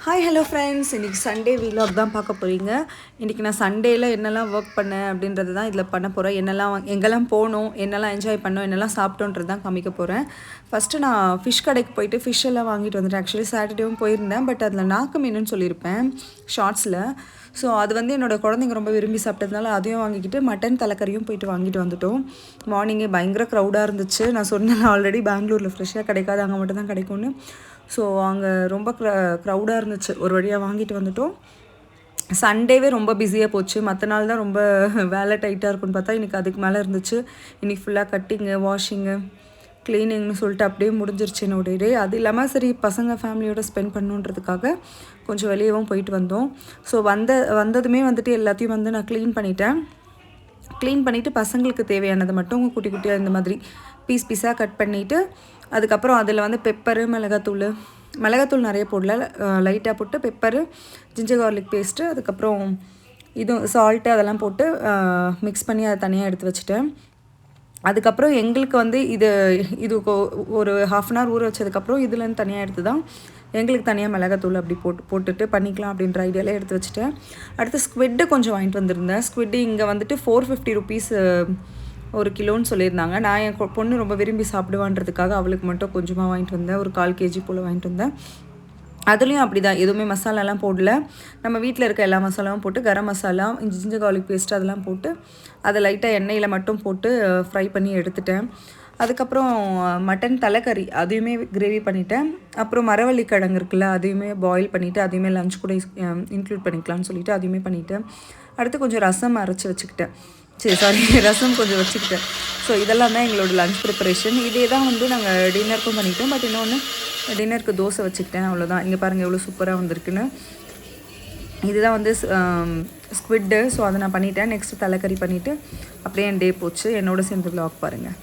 Hi hello friends, இன்றைக்கி Sunday vlog தான் பார்க்க போகிறீங்க. இன்றைக்கி நான் சண்டேயில் என்னெல்லாம் ஒர்க் பண்ணேன் அப்படின்றது தான் இதில் பண்ண போகிறேன். எங்கெல்லாம் போகணும், என்னெல்லாம் என்ஜாய் பண்ணோம், என்னெல்லாம் சாப்பிட்டோன்றது தான் காமிக்க போகிறேன். ஃபஸ்ட்டு நான் ஃபிஷ் கடைக்கு போயிட்டு ஃபிஷ் எல்லாம் வாங்கிட்டு வந்துட்டேன். ஆக்சுவலி சாட்டர்டேவும் போயிருந்தேன், பட் அதில் நாக்கு மீனுன்னு சொல்லியிருப்பேன் ஷார்ட்ஸில். ஸோ அது வந்து என்னோடய குழந்தைங்க ரொம்ப விரும்பி சாப்பிட்டதுனால அதையும் வாங்கிக்கிட்டு மட்டன் தலைக்கறியும் போயிட்டு வாங்கிட்டு வந்துட்டோம். மார்னிங்கே பயங்கர க்ரௌடாக இருந்துச்சு. நான் சொன்னேன் ஆல்ரெடி பெங்களூரில் ஃப்ரெஷ்ஷாக கிடைக்காது, அங்கே மட்டும் தான் கிடைக்கும்னு. ஸோ அங்கே ரொம்ப க்ரௌடாக இருந்துச்சு. ஒரு வழியாக வாங்கிட்டு வந்துட்டோம். சண்டேவே ரொம்ப பிஸியாக போச்சு. மற்ற நாள் தான் ரொம்ப வேலை டைட்டாக இருக்குன்னு பார்த்தா இன்றைக்கி அதுக்கு மேலே இருந்துச்சு. இன்றைக்கி ஃபுல்லாக கட்டிங்கு, வாஷிங்கு, க்ளீனிங்னு சொல்லிட்டு அப்படியே முடிஞ்சிருச்சு என்னோடய டே. அது இல்லாமல் சரி பசங்க ஃபேமிலியோடு ஸ்பெண்ட் பண்ணுன்றதுக்காக கொஞ்சம் வெளியவும் போயிட்டு வந்தோம். ஸோ வந்ததுமே வந்துட்டு எல்லாத்தையும் வந்து நான் க்ளீன் பண்ணிவிட்டு பசங்களுக்கு தேவையானதை மட்டும் குட்டி குட்டியாக இந்த மாதிரி பீஸாக கட் பண்ணிவிட்டு, அதுக்கப்புறம் அதில் வந்து பெப்பரு, மிளகாத்தூள் நிறைய போடல, லைட்டாக போட்டு பெப்பரு, ஜிஞ்சர் கார்லிக் பேஸ்ட்டு, அதுக்கப்புறம் இதுவும் சால்ட்டு அதெல்லாம் போட்டு மிக்ஸ் பண்ணி அதை தனியாக எடுத்து வச்சுட்டேன். அதுக்கப்புறம் எங்களுக்கு வந்து இது ஒரு 1/2 அன் ஹவர் ஊற வச்சதுக்கப்புறம் இதுலேருந்து தனியாக எடுத்து தான் எங்களுக்கு தனியாக மிளகாத்தூள் அப்படி போட்டுட்டு பண்ணிக்கலாம் அப்படின்ற ஐடியாவில் எடுத்து வச்சுட்டேன். அடுத்து ஸ்குவிட்டு கொஞ்சம் வாங்கிட்டு வந்திருந்தேன். ஸ்குவிட்டு இங்கே வந்துட்டு 450 ருபீஸ் ஒரு கிலோன்னு சொல்லியிருந்தாங்க. நான் என் பொண்ணு ரொம்ப விரும்பி சாப்பிடுவான்றதுக்காக அவளுக்கு மட்டும் கொஞ்சமாக வாங்கிட்டு வந்தேன். ஒரு 1/4 kg போல் வாங்கிட்டு வந்தேன். அதுலேயும் அப்படி தான், எதுவுமே மசாலாலாம் போடல. நம்ம வீட்டில் இருக்க எல்லா மசாலாவும் போட்டு garam masala, ginger garlic paste அதெல்லாம் போட்டு அதை லைட்டாக எண்ணெயில் மட்டும் போட்டு ஃப்ரை பண்ணி எடுத்துட்டேன். அதுக்கப்புறம் மட்டன் தலைக்கறி அதையுமே கிரேவி பண்ணிட்டேன். அப்புறம் மரவள்ளி கிழங்கு இருக்குல்ல, அதையுமே பாயில் பண்ணிவிட்டு அதையுமே லஞ்ச் கூட இன்க்ளூட் பண்ணிக்கலாம்னு சொல்லிவிட்டு அதையுமே பண்ணிவிட்டேன். அடுத்து கொஞ்சம் ரசம் அரைச்சி வச்சுக்கிட்டேன். ரசம் கொஞ்சம் வச்சுக்கிட்டேன். ஸோ இதெல்லாம் தான் எங்களோட லஞ்ச் ப்ரிப்பரேஷன். இதே தான் வந்து நாங்கள் டின்னருக்கும் பண்ணிட்டோம். பட் இன்னொன்று டின்னருக்கு தோசை வச்சுக்கிட்டேன், அவ்வளோதான். இங்கே பாருங்கள் எவ்வளோ சூப்பராக வந்திருக்குன்னு. இதுதான் வந்து ஸ்குவிட்டு. ஸோ அதை நான் பண்ணிட்டேன். நெக்ஸ்ட்டு தலைக்கறி பண்ணிவிட்டு அப்படியே என் டே போச்சு. என்னோட சேர்ந்து vlog பாருங்கள்.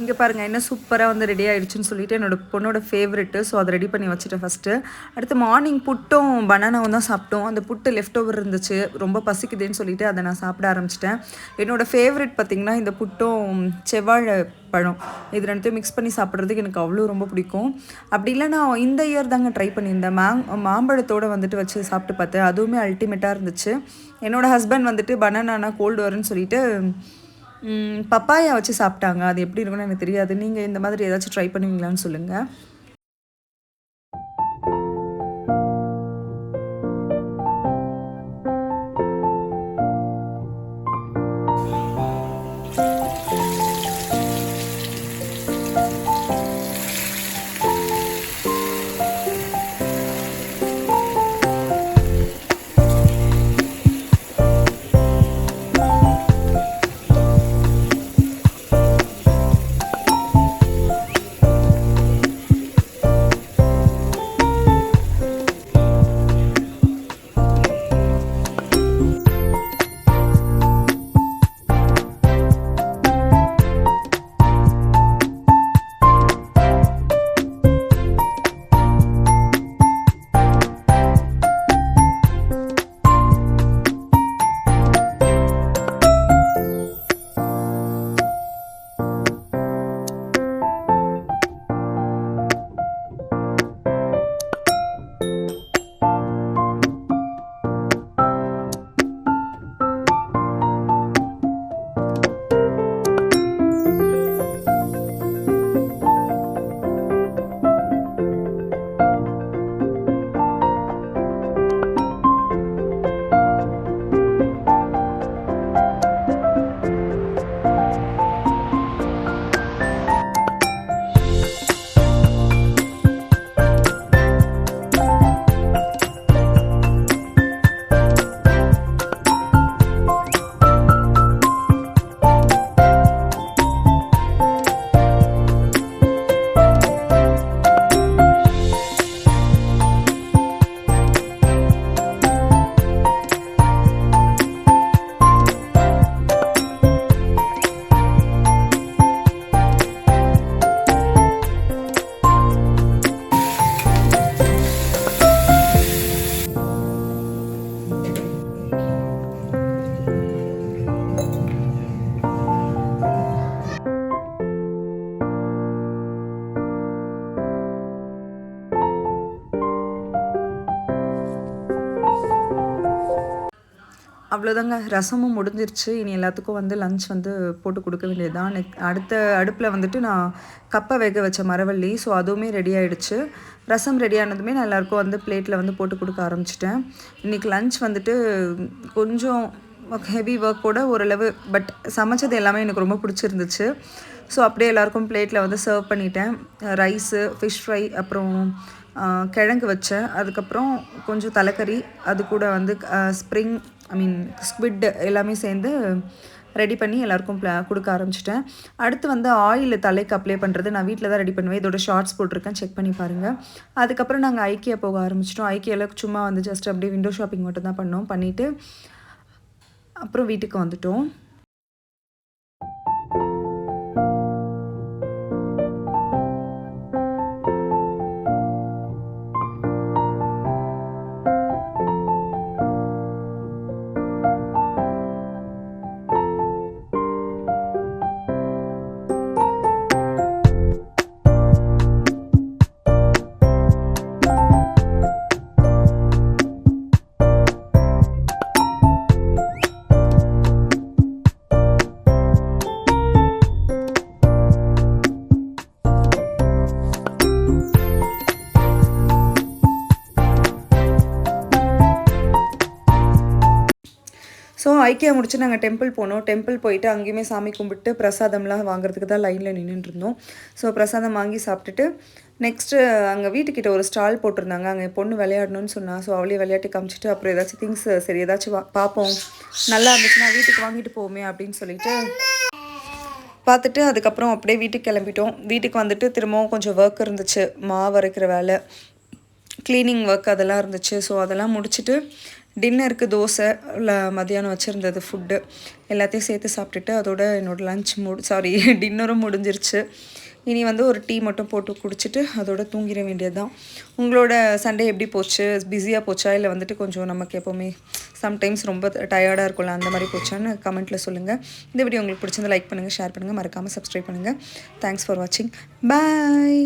இங்கே பாருங்கள் என்ன சூப்பராக வந்து ரெடி ஆகிடுச்சுன்னு சொல்லிட்டு என்னோடய பொண்ணோட ஃபேவரெட்டு. ஸோ அதை ரெடி பண்ணி வச்சுட்டேன் ஃபஸ்ட்டு. அடுத்து மார்னிங் புட்டும் பனானாவும் தான் சாப்பிட்டோம். அந்த புட்டு லெஃப்ட் ஓவர் இருந்துச்சு, ரொம்ப பசிக்குதுன்னு சொல்லிட்டு அதை நான் சாப்பிட ஆரம்பிச்சிட்டேன். என்னோடய ஃபேவரெட் பார்த்திங்கன்னா இந்த புட்டும் செவ்வாழை பழம், இது ரெண்டுத்தையும் மிக்ஸ் பண்ணி சாப்பிட்றதுக்கு எனக்கு அவ்வளோ ரொம்ப பிடிக்கும். அப்படி இல்லை, நான் இந்த இயர் தாங்க ட்ரை பண்ணியிருந்தேன். மாம்பழத்தோடு வந்துட்டு வச்சு சாப்பிட்டு பார்த்தேன். அதுவுமே அல்டிமேட்டாக இருந்துச்சு. என்னோடய ஹஸ்பண்ட் வந்துட்டு பனானா கோல்டு வரும்னு சொல்லிட்டு பப்பாயா வச்சு சாப்பிட்டாங்க. அது எப்படி இருக்குன்னு எனக்கு தெரியாது. நீங்கள் இந்த மாதிரி ஏதாச்சும் ட்ரை பண்ணுவீங்களான்னு சொல்லுங்கள். அவ்வளோதாங்க. ரசமும் முடிஞ்சிருச்சு. இனி எல்லாத்துக்கும் வந்து லஞ்ச் வந்து போட்டு கொடுக்க வேண்டியது தான். அடுத்த அடுப்பில் வந்துட்டு நான் கப்பை வேக வச்ச மரவள்ளி. ஸோ அதுவுமே ரெடி ஆகிடுச்சு. ரசம் ரெடி ஆனதுமே நான் எல்லாேருக்கும் வந்து பிளேட்டில் வந்து போட்டு கொடுக்க ஆரம்பிச்சிட்டேன். இன்றைக்கி லஞ்ச் வந்துட்டு கொஞ்சம் ஹெவி ஒர்க்கோட ஓரளவு, பட் சமைச்சது எல்லாமே எனக்கு ரொம்ப பிடிச்சிருந்துச்சு. ஸோ அப்படியே எல்லாேருக்கும் பிளேட்டில் வந்து சர்வ் பண்ணிட்டேன். ரைஸு, ஃபிஷ் ஃப்ரை, அப்புறம் கிழங்கு வச்சேன். அதுக்கப்புறம் கொஞ்சம் தலைக்கறி, அது கூட வந்து ஸ்ப்ரிங் ஸ்குவிட் எல்லாமே சேர்ந்து ரெடி பண்ணி எல்லாேருக்கும் கொடுக்க ஆரம்பிச்சிட்டேன். அடுத்து வந்து ஆயில் தலைக்கு அப்ளை பண்ணுறது நான் வீட்டில் தான் ரெடி பண்ணுவேன். இதோட ஷார்ட்ஸ் போட்டிருக்கேன், செக் பண்ணி பாருங்கள். அதுக்கப்புறம் நாங்கள் ஐக்கியா போக ஆரம்பிச்சிட்டோம். ஐக்கியாவில் சும்மா வந்து ஜஸ்ட் அப்படியே விண்டோ ஷாப்பிங் மட்டும் தான் பண்ணோம். பண்ணிவிட்டு அப்புறம் வீட்டுக்கு வந்துட்டோம். ஸோ ஐக்கியா முடிச்சு நாங்கள் டெம்பிள் போனோம். டெம்பிள் போயிட்டு அங்கேயுமே சாமி கும்பிட்டு பிரசாதம்லாம் வாங்குறதுக்கு தான் லைனில் நின்றுட்டுருந்தோம். ஸோ பிரசாதம் வாங்கி சாப்பிட்டுட்டு நெக்ஸ்ட்டு அங்கே வீட்டுக்கிட்ட ஒரு ஸ்டால் போட்டிருந்தாங்க. அங்கே பொண்ணு விளையாடணும்னு சொன்னால், ஸோ அவளே விளையாட்டு காமிச்சிட்டு அப்புறம் ஏதாச்சும் திங்ஸ் சரி ஏதாச்சும் பார்ப்போம், நல்லா இருந்துச்சுன்னா வீட்டுக்கு வாங்கிட்டு போவோமே அப்படின்னு சொல்லிட்டு பார்த்துட்டு அதுக்கப்புறம் அப்படியே வீட்டுக்கு கிளம்பிட்டோம். வீட்டுக்கு வந்துட்டு திரும்பவும் கொஞ்சம் ஒர்க் இருந்துச்சு, மாவு அரைக்கிற வேலை, க்ளீனிங் ஒர்க் அதெல்லாம் இருந்துச்சு. ஸோ அதெல்லாம் முடிச்சுட்டு டின்னருக்கு தோசை இல்லை மதியானம் வச்சுருந்தது ஃபுட்டு எல்லாத்தையும் சேர்த்து சாப்பிட்டுட்டு அதோட என்னோடய லஞ்ச் டின்னரும் முடிஞ்சிருச்சு. இனி வந்து ஒரு டீ மட்டும் போட்டு குடிச்சிட்டு அதோட தூங்கிட வேண்டியது தான். உங்களோட சண்டே எப்படி போச்சு? பிஸியாக போச்சா, இல்லை வந்துட்டு கொஞ்சம் நமக்கு எப்போவுமே சம்டைம்ஸ் ரொம்ப டயர்டாக இருக்கும்ல, அந்த மாதிரி போச்சான்னு கமெண்ட்டில் சொல்லுங்கள். இந்த வீடியோ உங்களுக்கு பிடிச்சிருந்தா லைக் பண்ணுங்கள், ஷேர் பண்ணுங்கள், மறக்காமல் சப்ஸ்கிரைப் பண்ணுங்கள். தேங்க்ஸ் ஃபார் வாட்சிங். பாய்.